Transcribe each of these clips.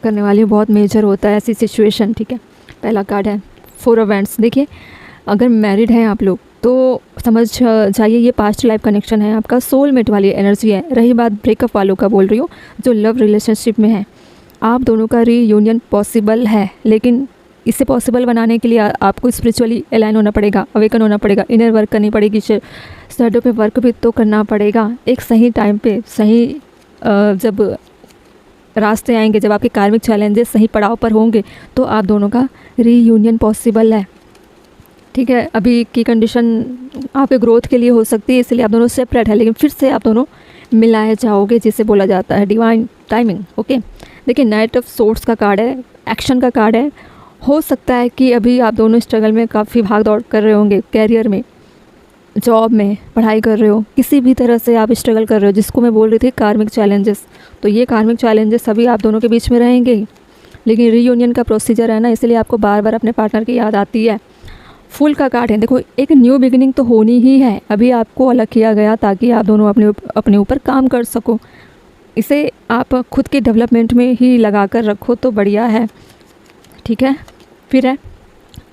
करने वाली हूँ, बहुत मेजर होता है ऐसी सिचुएशन। ठीक है, पहला कार्ड है 4 ऑफ वैंड्स। देखिए, अगर मैरिड हैं आप लोग तो समझ जाइए ये पास्ट लाइफ कनेक्शन है, आपका सोलमेट वाली एनर्जी है। रही बात ब्रेकअप वालों का, बोल रही हूँ जो लव रिलेशनशिप में है, आप दोनों का रीयूनियन पॉसिबल है, लेकिन इसे पॉसिबल बनाने के लिए आपको स्पिरिचुअली अलाइन होना पड़ेगा, अवेकन होना पड़ेगा, इनर वर्क करनी पड़ेगी, शैडो पे वर्क भी तो करना पड़ेगा। एक सही टाइम पे सही जब रास्ते आएंगे, जब आपके कार्मिक चैलेंजेस सही पड़ाव पर होंगे तो आप दोनों का रीयूनियन पॉसिबल है। ठीक है, अभी की कंडीशन आपके ग्रोथ के लिए हो सकती है, इसलिए आप दोनों सेपरेट है, लेकिन फिर से आप दोनों मिलाए जाओगे, जिसे बोला जाता है डिवाइन टाइमिंग। ओके, देखिए नाइट ऑफ सोर्ड्स का कार्ड है, एक्शन का कार्ड है। हो सकता है कि अभी आप दोनों स्ट्रगल में काफ़ी भाग दौड़ कर रहे होंगे, कैरियर में, जॉब में, पढ़ाई कर रहे हो, किसी भी तरह से आप स्ट्रगल कर रहे हो, जिसको मैं बोल रही थी कार्मिक चैलेंजेस। तो ये कार्मिक चैलेंजेस अभी आप दोनों के बीच में रहेंगे ही, लेकिन रीयूनियन का प्रोसीजर है ना, इसलिए आपको बार बार अपने पार्टनर की याद आती है। फुल का कार्ड है, देखो एक न्यू बिगिनिंग तो होनी ही है, अभी आपको अलग किया गया ताकि आप दोनों अपने ऊपर काम कर सको। इसे आप खुद के डेवलपमेंट में ही लगा कर रखो तो बढ़िया है। ठीक है, फिर है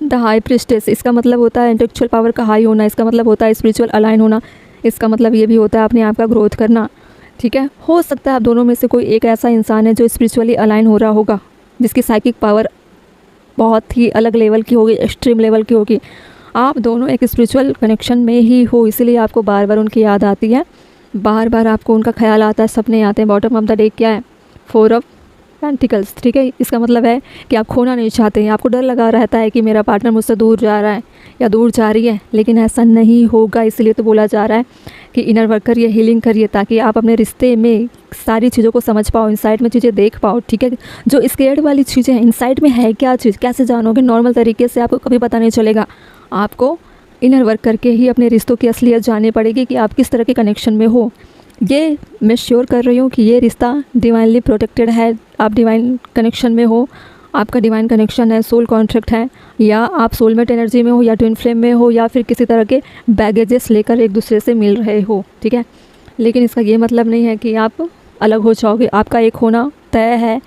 द हाई प्रिस्टेस। इसका मतलब होता है इंटेलेक्चुअल पावर का हाई होना, इसका मतलब होता है स्पिरिचुअल अलाइन होना, इसका मतलब ये भी होता है अपने आप का ग्रोथ करना। ठीक है, हो सकता है आप दोनों में से कोई एक ऐसा इंसान है जो स्पिरिचुअली अलाइन हो रहा होगा, जिसकी साइकिक पावर बहुत ही अलग लेवल की होगी, एक्सट्रीम लेवल की होगी। आप दोनों एक स्पिरिचुअल कनेक्शन में ही हो, इसीलिए आपको बार बार उनकी याद आती है, बार बार आपको उनका ख्याल आता है, सपने आते हैं। बॉटम ऑफ द डेक क्या है? 4 ऑफ पेंटिकल्स। ठीक है, इसका मतलब है कि आप खोना नहीं चाहते हैं, आपको डर लगा रहता है कि मेरा पार्टनर मुझसे दूर जा रहा है या दूर जा रही है, लेकिन ऐसा नहीं होगा। इसलिए तो बोला जा रहा है कि इनर वर्क करिए, हीलिंग करिए, ताकि आप अपने रिश्ते में सारी चीज़ों को समझ पाओ, इनसाइड में चीज़ें देख पाओ। ठीक है, जो स्केर्ड वाली चीज़ें हैं, इनसाइड में है क्या चीज़, कैसे जानोगे? नॉर्मल तरीके से आपको कभी पता नहीं चलेगा, आपको इनर वर्क करके ही अपने रिश्तों की असलियत जाननी पड़ेगी कि आप किस तरह के कनेक्शन में हो। ये मैं श्योर कर रही हूँ कि ये रिश्ता डिवाइनली प्रोटेक्टेड है, आप डिवाइन कनेक्शन में हो, आपका डिवाइन कनेक्शन है, सोल कॉन्ट्रैक्ट है, या आप सोलमेट एनर्जी में हो, या ट्विन फ्लेम में हो, या फिर किसी तरह के बैगेजेस लेकर एक दूसरे से मिल रहे हो। ठीक है, लेकिन इसका ये मतलब नहीं है कि आप अलग हो जाओगे, आपका एक होना तय है।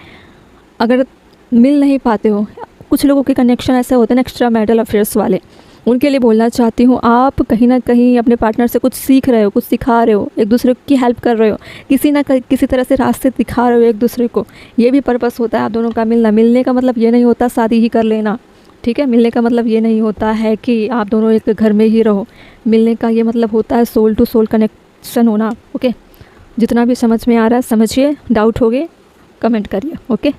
अगर मिल नहीं पाते हो, कुछ लोगों के कनेक्शन ऐसे होते हैं ना एक्स्ट्रा मैरिटल अफेयर्स वाले, उनके लिए बोलना चाहती हूँ, आप कहीं ना कहीं अपने पार्टनर से कुछ सीख रहे हो, कुछ सिखा रहे हो, एक दूसरे की हेल्प कर रहे हो, किसी तरह से रास्ते दिखा रहे हो एक दूसरे को। ये भी पर्पस होता है आप दोनों का मिलना। मिलने का मतलब ये नहीं होता शादी ही कर लेना। ठीक है, मिलने का मतलब ये नहीं होता है कि आप दोनों एक घर में ही रहो। मिलने का ये मतलब होता है सोल टू सोल कनेक्शन होना। ओके, जितना भी समझ में आ रहा है समझिए, डाउट हो गए कमेंट करिए। ओके।